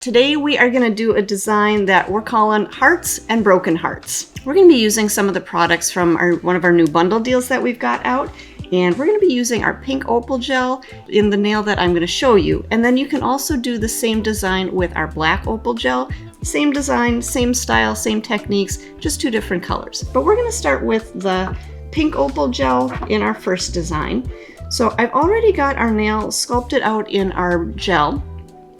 Today we are going to do a design that we're calling Hearts and Broken Hearts. We're going to be using some of the products from one of our new bundle deals that we've got out, and we're going to be using our pink opal gel in the nail that I'm going to show you. And then you can also do the same design with our black opal gel. Same design, same style, same techniques, just two different colors. But we're going to start with the pink opal gel in our first design. So I've already got our nail sculpted out in our gel.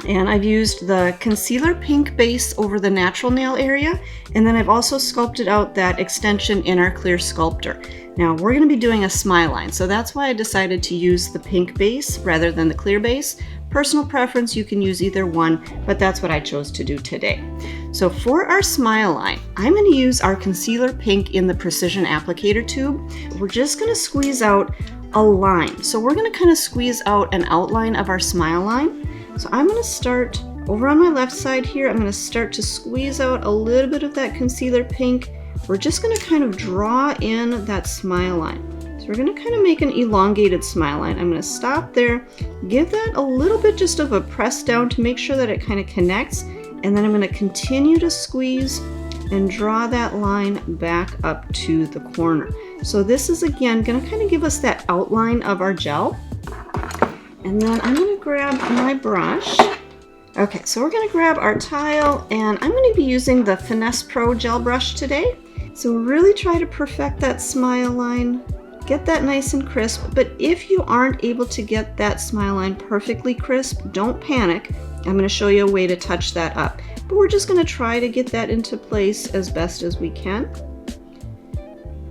And I've used the concealer pink base over the natural nail area, and then I've also sculpted out that extension in our clear sculptor. Now we're going to be doing a smile line, so that's why I decided to use the pink base rather than the clear base. Personal preference, you can use either one, but that's what I chose to do today. So for our smile line, I'm going to use our concealer pink in the precision applicator tube. We're just going to squeeze out a line. So we're going to kind of squeeze out an outline of our smile line. So I'm going to start over on my left side here. I'm going to start to squeeze out a little bit of that concealer pink. We're just going to kind of draw in that smile line. So we're going to kind of make an elongated smile line. I'm going to stop there, give that a little bit just of a press down to make sure that it kind of connects. And then I'm going to continue to squeeze and draw that line back up to the corner. So this is again going to kind of give us that outline of our gel. And then I'm going to grab my brush. Okay, so we're going to grab our tile, and I'm going to be using the Finesse Pro gel brush today. So really try to perfect that smile line, get that nice and crisp. But if you aren't able to get that smile line perfectly crisp, don't panic. I'm going to show you a way to touch that up. But we're just going to try to get that into place as best as we can.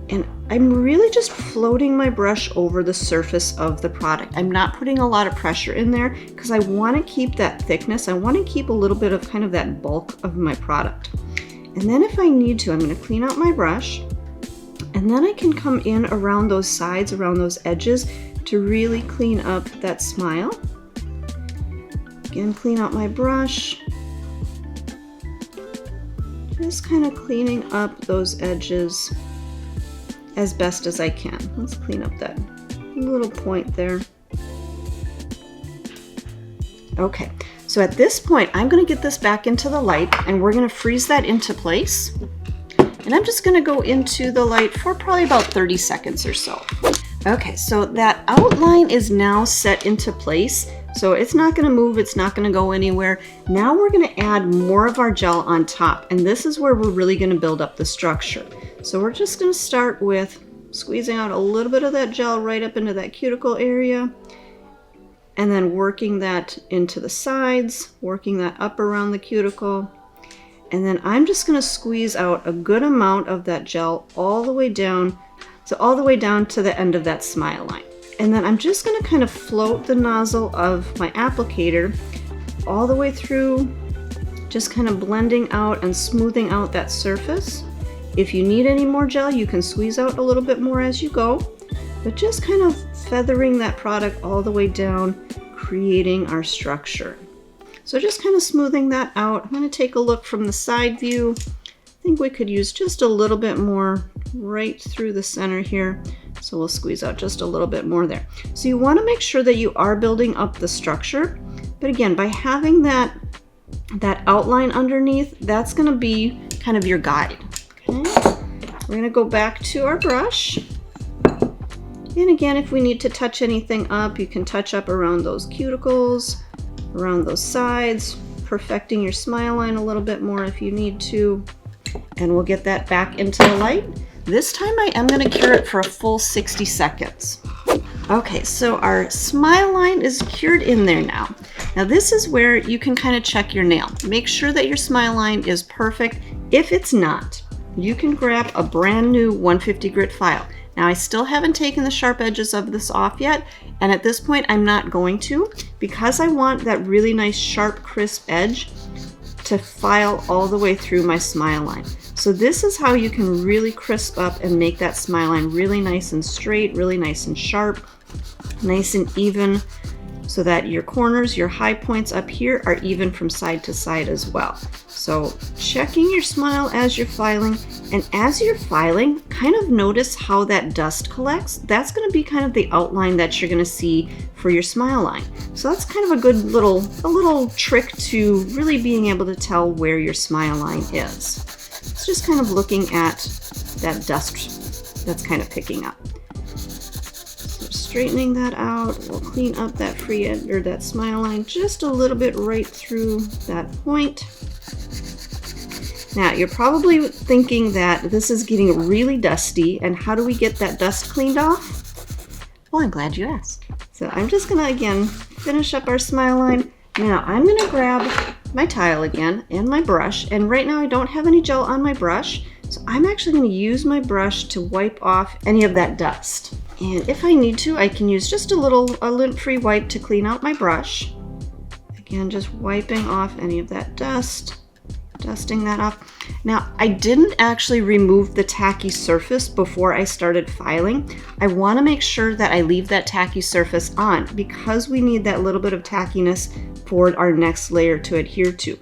And I'm really just floating my brush over the surface of the product. I'm not putting a lot of pressure in there because I want to keep that thickness. I want to keep a little bit of kind of that bulk of my product. And then if I need to, I'm going to clean out my brush. And then I can come in around those sides, around those edges to really clean up that smile. Again, clean out my brush. Just kind of cleaning up those edges as best as I can. Let's clean up that little point there. Okay, so at this point, I'm going to get this back into the light and we're going to freeze that into place. And I'm just going to go into the light for probably about 30 seconds or so. Okay, so that outline is now set into place. So it's not going to move, it's not going to go anywhere. Now we're going to add more of our gel on top, and this is where we're really going to build up the structure. So we're just going to start with squeezing out a little bit of that gel right up into that cuticle area, and then working that into the sides, working that up around the cuticle. And then I'm just going to squeeze out a good amount of that gel all the way down, so all the way down to the end of that smile line. And then I'm just going to kind of float the nozzle of my applicator all the way through, just kind of blending out and smoothing out that surface. If you need any more gel, you can squeeze out a little bit more as you go, but just kind of feathering that product all the way down, creating our structure. So just kind of smoothing that out. I'm going to take a look from the side view. I think we could use just a little bit more right through the center here. So we'll squeeze out just a little bit more there. So you want to make sure that you are building up the structure. But again, by having that outline underneath, that's going to be kind of your guide. Okay. We're going to go back to our brush. And again, if we need to touch anything up, you can touch up around those cuticles, around those sides, perfecting your smile line a little bit more if you need to. And we'll get that back into the light. This time I am going to cure it for a full 60 seconds. Okay, so our smile line is cured in there now. Now this is where you can kind of check your nail. Make sure that your smile line is perfect. If it's not, you can grab a brand new 150 grit file. Now I still haven't taken the sharp edges of this off yet, and at this point I'm not going to, because I want that really nice sharp crisp edge to file all the way through my smile line. So this is how you can really crisp up and make that smile line really nice and straight, really nice and sharp, nice and even, so that your corners, your high points up here are even from side to side as well. So checking your smile as you're filing, and as you're filing, kind of notice how that dust collects. That's going to be kind of the outline that you're going to see for your smile line. So that's kind of a good little trick to really being able to tell where your smile line is. It's just kind of looking at that dust that's kind of picking up. So straightening that out, we'll clean up that free edge or that smile line just a little bit right through that point. Now, you're probably thinking that this is getting really dusty, and how do we get that dust cleaned off? Well, I'm glad you asked. So I'm just gonna, again, finish up our smile line. Now, I'm gonna grab my tile again and my brush, and right now I don't have any gel on my brush, so I'm actually gonna use my brush to wipe off any of that dust. And if I need to, I can use just a lint-free wipe to clean out my brush. Again, just wiping off any of that dust. Dusting that off. Now, I didn't actually remove the tacky surface before I started filing. I want to make sure that I leave that tacky surface on because we need that little bit of tackiness for our next layer to adhere to.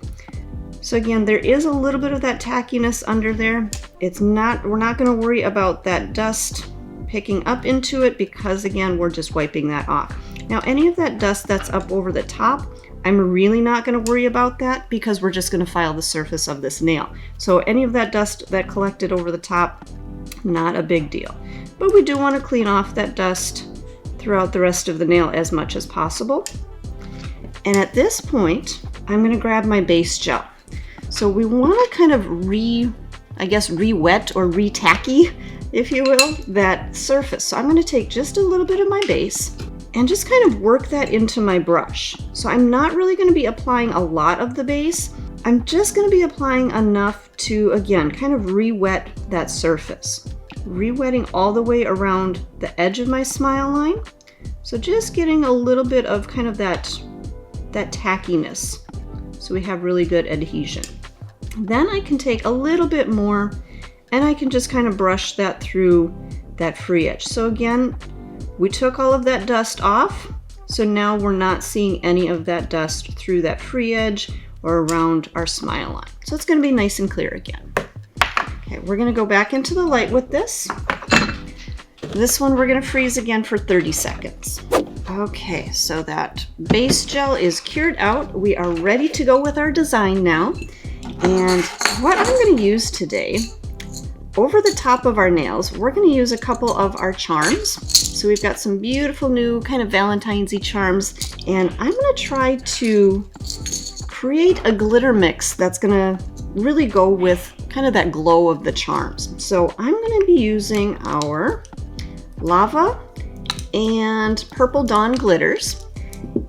So again, there is a little bit of that tackiness under there. We're not going to worry about that dust picking up into it because again, we're just wiping that off. Now, any of that dust that's up over the top, I'm really not going to worry about that because we're just going to file the surface of this nail. So any of that dust that collected over the top, not a big deal. But we do want to clean off that dust throughout the rest of the nail as much as possible. And at this point, I'm going to grab my base gel. So we want to kind of re-wet or re-tacky, if you will, that surface. So I'm going to take just a little bit of my base and just kind of work that into my brush. So I'm not really going to be applying a lot of the base. I'm just going to be applying enough to, again, kind of re-wet that surface. Re-wetting all the way around the edge of my smile line. So just getting a little bit of kind of that tackiness so we have really good adhesion. Then I can take a little bit more and I can just kind of brush that through that free edge. So again, we took all of that dust off, so now we're not seeing any of that dust through that free edge or around our smile line. So it's going to be nice and clear again. Okay, we're going to go back into the light with this. This one we're going to freeze again for 30 seconds. Okay, so that base gel is cured out. We are ready to go with our design now. And what I'm going to use today, over the top of our nails, we're going to use a couple of our charms. So we've got some beautiful new kind of Valentine's-y charms, and I'm going to try to create a glitter mix that's going to really go with kind of that glow of the charms. So I'm going to be using our Lava and Purple Dawn glitters,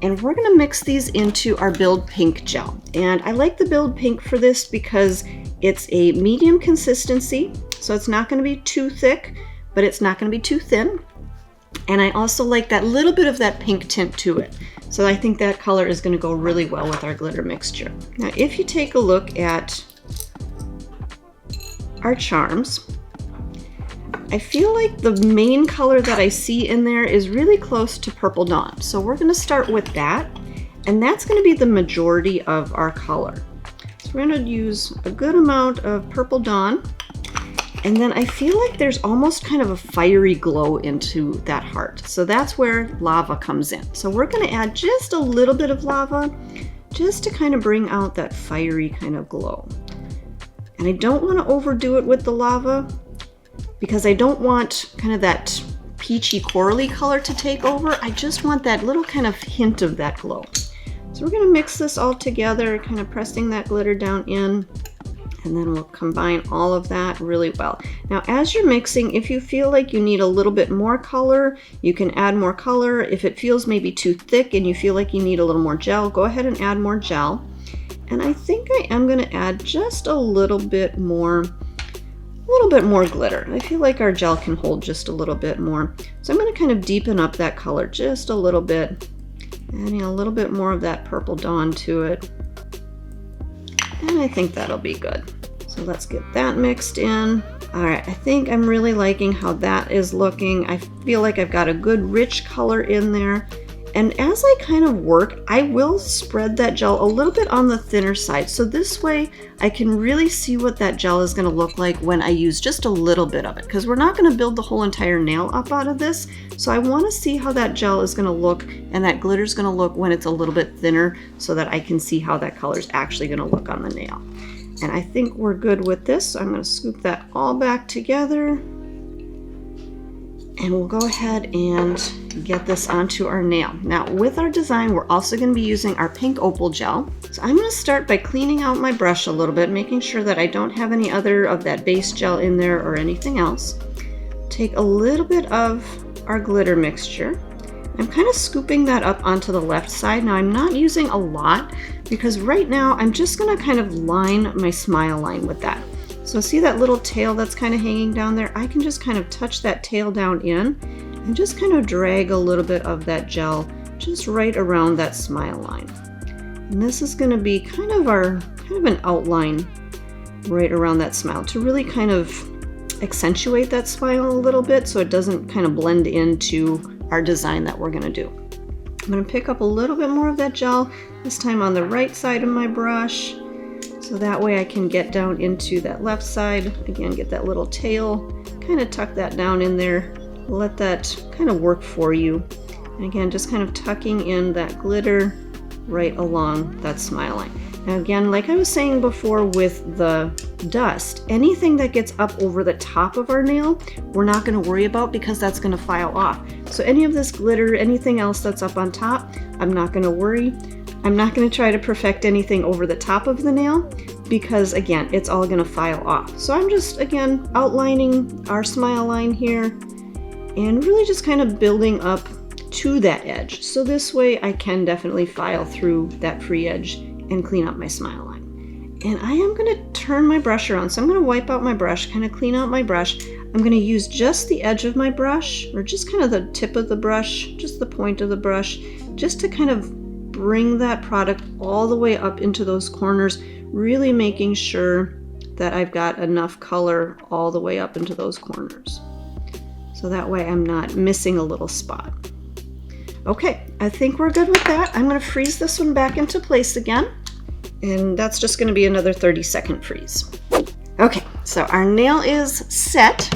and we're going to mix these into our Build Pink gel. And I like the Build Pink for this because it's a medium consistency, so it's not going to be too thick, but it's not going to be too thin. And I also like that little bit of that pink tint to it. So I think that color is going to go really well with our glitter mixture. Now, if you take a look at our charms, I feel like the main color that I see in there is really close to Purple Dawn. So we're going to start with that, and that's going to be the majority of our color. So we're going to use a good amount of Purple Dawn. And then I feel like there's almost kind of a fiery glow into that heart. So that's where lava comes in. So we're going to add just a little bit of lava just to kind of bring out that fiery kind of glow. And I don't want to overdo it with the lava because I don't want kind of that peachy corally color to take over. I just want that little kind of hint of that glow. So we're going to mix this all together, kind of pressing that glitter down in. And then we'll combine all of that really well. Now, as you're mixing, if you feel like you need a little bit more color, you can add more color. If it feels maybe too thick and you feel like you need a little more gel, go ahead and add more gel. And I think I am going to add just a little bit more glitter. I feel like our gel can hold just a little bit more. So I'm going to kind of deepen up that color just a little bit, adding a little bit more of that Purple Dawn to it. And I think that'll be good. So let's get that mixed in. All right, I think I'm really liking how that is looking. I feel like I've got a good rich color in there. And as I kind of work, I will spread that gel a little bit on the thinner side. So this way I can really see what that gel is going to look like when I use just a little bit of it, because we're not going to build the whole entire nail up out of this. So I want to see how that gel is going to look and that glitter is going to look when it's a little bit thinner, so that I can see how that color is actually going to look on the nail. And I think we're good with this. So I'm going to scoop that all back together. And we'll go ahead and get this onto our nail. Now with our design, we're also going to be using our pink Opal gel. So I'm going to start by cleaning out my brush a little bit, making sure that I don't have any other of that base gel in there or anything else. Take a little bit of our glitter mixture. I'm kind of scooping that up onto the left side. Now I'm not using a lot because right now I'm just going to kind of line my smile line with that. So see that little tail that's kind of hanging down there? I can just kind of touch that tail down in and just kind of drag a little bit of that gel just right around that smile line. And this is going to be kind of an outline right around that smile to really kind of accentuate that smile a little bit so it doesn't kind of blend into our design that we're going to do. I'm going to pick up a little bit more of that gel, this time on the right side of my brush. So that way I can get down into that left side. Again, get that little tail, kind of tuck that down in there. Let that kind of work for you. And again, just kind of tucking in that glitter right along that smile line. Now again, like I was saying before with the dust, anything that gets up over the top of our nail, we're not going to worry about because that's going to file off. So any of this glitter, anything else that's up on top, I'm not going to worry. I'm not going to try to perfect anything over the top of the nail because again, it's all going to file off. So I'm just again outlining our smile line here and really just kind of building up to that edge. So this way I can definitely file through that free edge and clean up my smile line. And I am going to turn my brush around. So I'm going to wipe out my brush, kind of clean out my brush. I'm going to use just the edge of my brush, or just kind of the tip of the brush, just the point of the brush, just to kind of bring that product all the way up into those corners, really making sure that I've got enough color all the way up into those corners. So that way I'm not missing a little spot. Okay, I think we're good with that. I'm going to freeze this one back into place again. And that's just going to be another 30-second freeze. Okay, so our nail is set.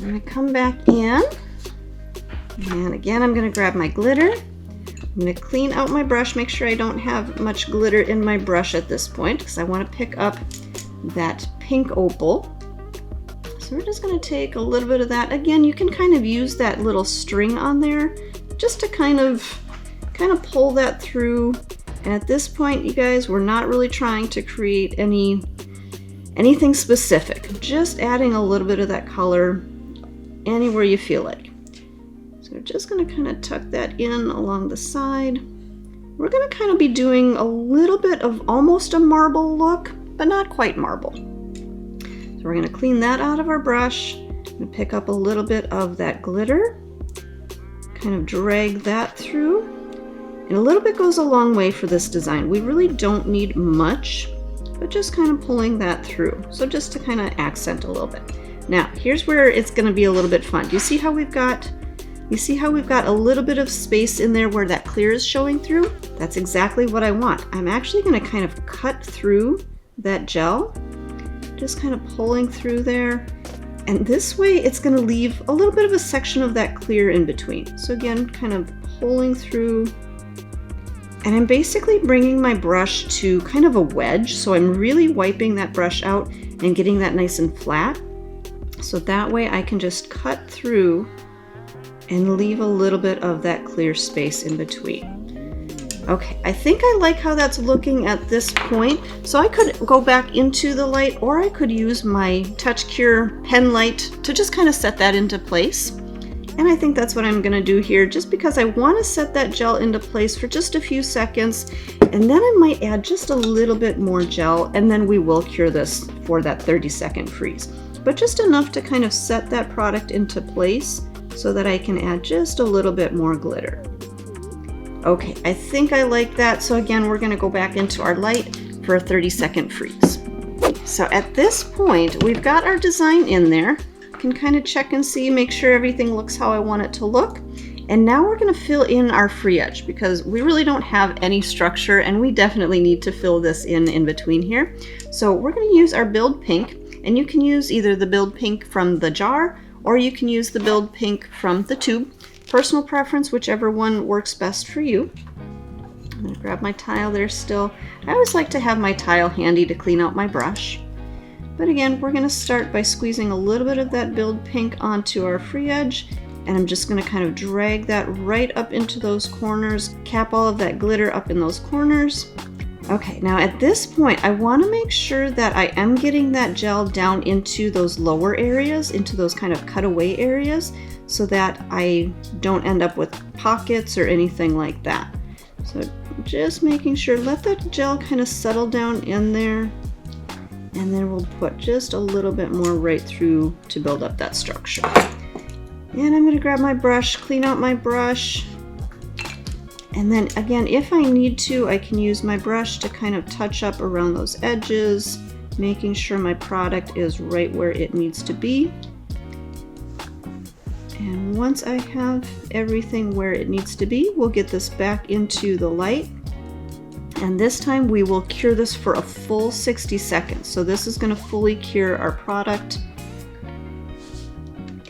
I'm going to come back in. And again, I'm going to grab my glitter. I'm going to clean out my brush, make sure I don't have much glitter in my brush at this point because I want to pick up that pink opal. So we're just going to take a little bit of that. Again, you can kind of use that little string on there just to kind of pull that through. And at this point, you guys, we're not really trying to create anything specific, just adding a little bit of that color anywhere you feel like. So we're just going to kind of tuck that in along the side. We're going to kind of be doing a little bit of almost a marble look, but not quite marble. So we're going to clean that out of our brush. I'm going to pick up a little bit of that glitter, kind of drag that through. And a little bit goes a long way for this design. We really don't need much, but just kind of pulling that through. So just to kind of accent a little bit. Now, here's where it's going to be a little bit fun. Do you see how we've got a little bit of space in there where that clear is showing through? That's exactly what I want. I'm actually going to kind of cut through that gel, just kind of pulling through there. And this way it's going to leave a little bit of a section of that clear in between. So again, kind of pulling through. And I'm basically bringing my brush to kind of a wedge. So I'm really wiping that brush out and getting that nice and flat. So that way I can just cut through and leave a little bit of that clear space in between. Okay, I think I like how that's looking at this point. So I could go back into the light, or I could use my Touch Cure pen light to just kind of set that into place. And I think that's what I'm gonna do here, just because I wanna set that gel into place for just a few seconds, and then I might add just a little bit more gel, and then we will cure this for that 30-second freeze. But just enough to kind of set that product into place so that I can add just a little bit more glitter. Okay, I think I like that. So again, we're gonna go back into our light for a 30-second freeze. So at this point, we've got our design in there. Can kind of check and see, make sure everything looks how I want it to look. And now we're going to fill in our free edge because we really don't have any structure and we definitely need to fill this in between here. So we're going to use our Build Pink, and you can use either the Build Pink from the jar or you can use the Build Pink from the tube. Personal preference, whichever one works best for you. I'm going to grab my tile there still. I always like to have my tile handy to clean out my brush. But again, we're going to start by squeezing a little bit of that Build Pink onto our free edge. And I'm just going to kind of drag that right up into those corners, cap all of that glitter up in those corners. Okay, now at this point, I want to make sure that I am getting that gel down into those lower areas, into those kind of cutaway areas, so that I don't end up with pockets or anything like that. So just making sure, let that gel kind of settle down in there, and then we'll put just a little bit more right through to build up that structure. And I'm going to grab my brush, clean out my brush, and then again, if I need to, I can use my brush to kind of touch up around those edges, making sure my product is right where it needs to be. And once I have everything where it needs to be, we'll get this back into the light. And this time we will cure this for a full 60 seconds. So this is going to fully cure our product.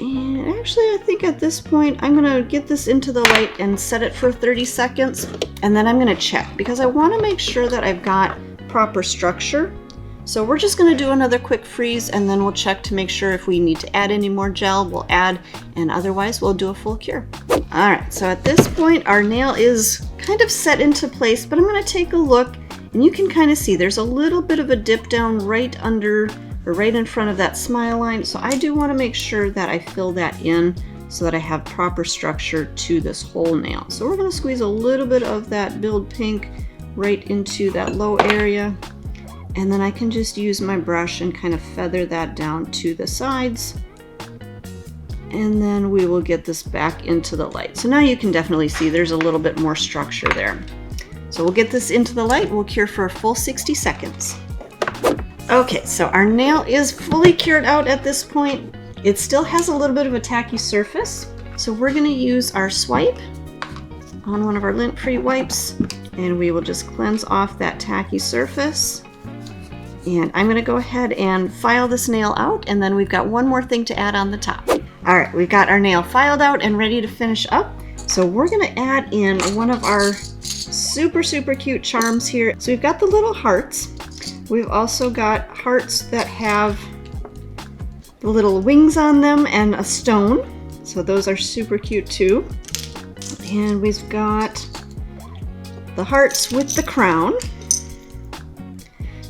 And actually, I think at this point, I'm going to get this into the light and set it for 30 seconds. And then I'm going to check because I want to make sure that I've got proper structure. So we're just going to do another quick freeze and then we'll check to make sure if we need to add any more gel, we'll add, and otherwise we'll do a full cure. All right, so at this point, our nail is kind of set into place, but I'm going to take a look and you can kind of see there's a little bit of a dip down right under or right in front of that smile line. So I do want to make sure that I fill that in so that I have proper structure to this whole nail. So we're going to squeeze a little bit of that Build Pink right into that low area. And then I can just use my brush and kind of feather that down to the sides. And then we will get this back into the light. So now you can definitely see there's a little bit more structure there. So we'll get this into the light. We'll cure for a full 60 seconds. Okay, so our nail is fully cured out at this point. It still has a little bit of a tacky surface. So we're going to use our swipe on one of our lint-free wipes. And we will just cleanse off that tacky surface. And I'm going to go ahead and file this nail out, and then we've got one more thing to add on the top. All right, we've got our nail filed out and ready to finish up. So we're going to add in one of our super cute charms here. So we've got the little hearts. We've also got hearts that have the little wings on them and a stone. So those are super cute too. And we've got the hearts with the crown.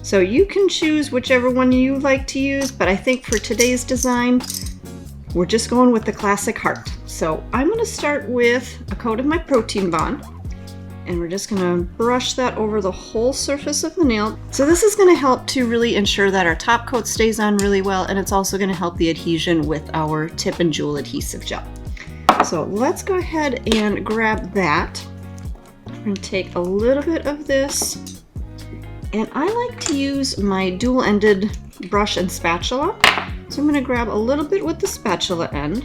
So you can choose whichever one you like to use, but I think for today's design, we're just going with the classic heart. So I'm going to start with a coat of my protein bond, and we're just going to brush that over the whole surface of the nail. So this is going to help to really ensure that our top coat stays on really well, and it's also going to help the adhesion with our tip and Jewel Adhesive Gel. So let's go ahead and grab that. We're going to take a little bit of this. And I like to use my dual-ended brush and spatula. So I'm going to grab a little bit with the spatula end.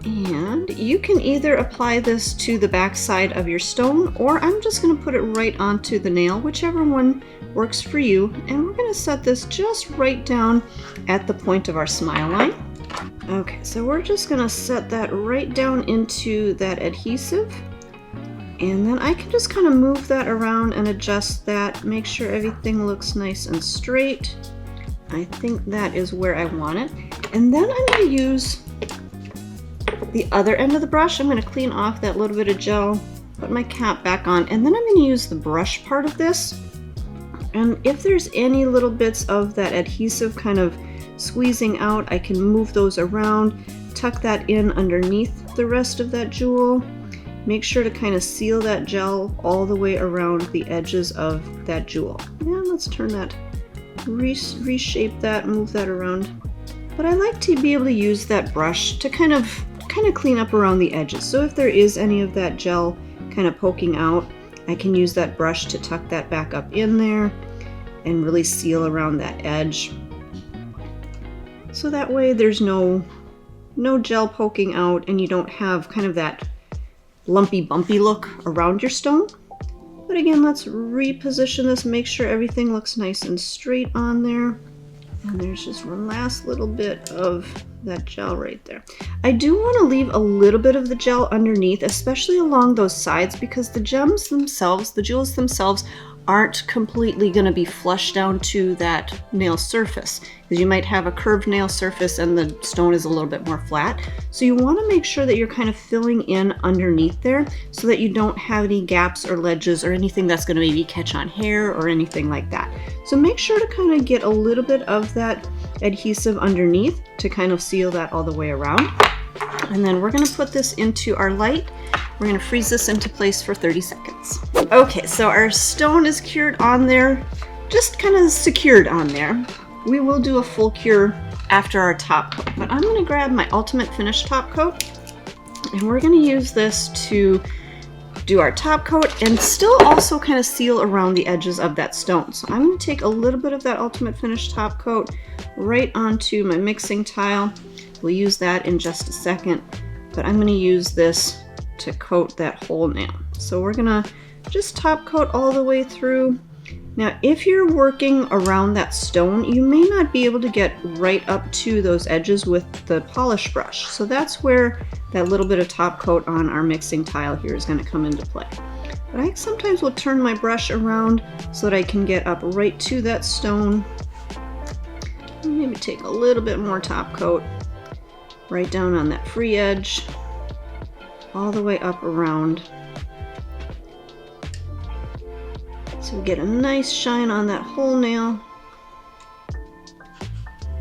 And you can either apply this to the back side of your stone, or I'm just going to put it right onto the nail, whichever one works for you. And we're going to set this just right down at the point of our smile line. Okay, so we're just going to set that right down into that adhesive. And then I can just kind of move that around and adjust that, make sure everything looks nice and straight. I think that is where I want it. And then I'm going to use the other end of the brush. I'm going to clean off that little bit of gel, put my cap back on, and then I'm going to use the brush part of this. And if there's any little bits of that adhesive kind of squeezing out, I can move those around, tuck that in underneath the rest of that jewel. Make sure to kind of seal that gel all the way around the edges of that jewel. And let's turn that, reshape that, move that around. But I like to be able to use that brush to kind of clean up around the edges. So if there is any of that gel kind of poking out, I can use that brush to tuck that back up in there and really seal around that edge. So that way there's no gel poking out and you don't have kind of that lumpy, bumpy look around your stone. But again, let's reposition this, make sure everything looks nice and straight on there. And there's just one last little bit of that gel right there. I do want to leave a little bit of the gel underneath, especially along those sides, because the gems themselves, the jewels themselves, aren't completely going to be flush down to that nail surface, because you might have a curved nail surface and the stone is a little bit more flat. So you want to make sure that you're kind of filling in underneath there so that you don't have any gaps or ledges or anything that's going to maybe catch on hair or anything like that. So make sure to kind of get a little bit of that adhesive underneath to kind of seal that all the way around. And then we're going to put this into our light. We're going to freeze this into place for 30 seconds. Okay, so our stone is cured on there, just kind of secured on there. We will do a full cure after our top coat, but I'm going to grab my Ultimate Finish top coat, and we're going to use this to do our top coat and still also kind of seal around the edges of that stone. So I'm going to take a little bit of that Ultimate Finish top coat right onto my mixing tile. We'll use that in just a second, but I'm going to use this to coat that whole nail. So we're going to just top coat all the way through. Now, if you're working around that stone, you may not be able to get right up to those edges with the polish brush. So that's where that little bit of top coat on our mixing tile here is going to come into play. But I sometimes will turn my brush around so that I can get up right to that stone. Maybe take a little bit more top coat right down on that free edge, all the way up around. So we get a nice shine on that whole nail.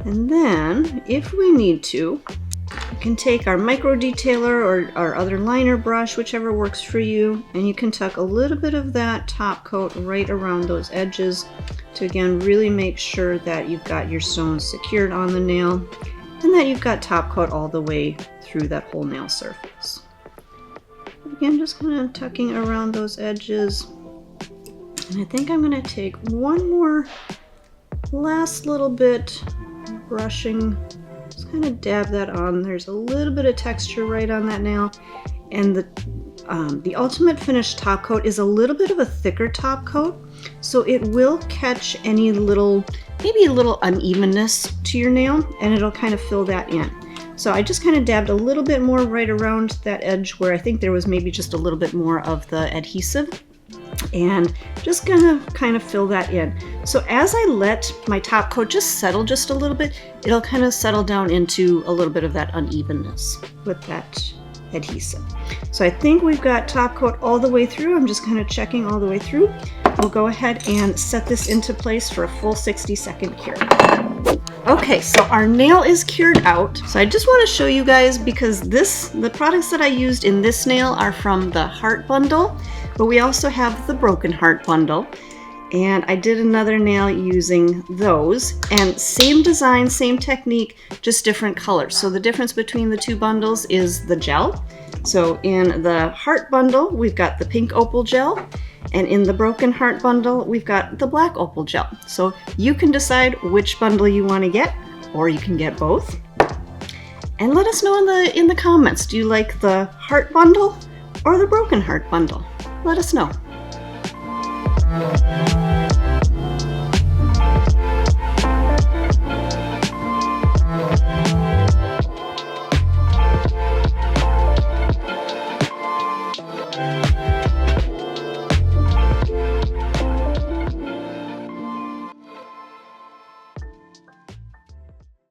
And then, if we need to, you can take our micro detailer or our other liner brush, whichever works for you, and you can tuck a little bit of that top coat right around those edges to again really make sure that you've got your stones secured on the nail and that you've got top coat all the way through that whole nail surface. Again, just kind of tucking around those edges. And I think I'm going to take one more last little bit, brushing, just kind of dab that on. There's a little bit of texture right on that nail. And the Ultimate Finish top coat is a little bit of a thicker top coat, so it will catch any little, maybe a little unevenness to your nail, and it'll kind of fill that in. So I just kind of dabbed a little bit more right around that edge where I think there was maybe just a little bit more of the adhesive, and just gonna kind of fill that in. So as I let my top coat just settle just a little bit, it'll kind of settle down into a little bit of that unevenness with that adhesive. So I think we've got top coat all the way through. I'm just kind of checking all the way through. We'll go ahead and set this into place for a full 60-second cure. Okay, so our nail is cured out. So I just want to show you guys, because the products that I used in this nail are from the Heart Bundle, but we also have the Broken Heart Bundle. And I did another nail using those, and same design, same technique, just different colors. So the difference between the two bundles is the gel. So in the Heart Bundle, we've got the pink opal gel, and in the Broken Heart Bundle, we've got the black opal gel. So you can decide which bundle you want to get, or you can get both. And let us know in the comments, do you like the Heart Bundle or the Broken Heart Bundle? Let us know.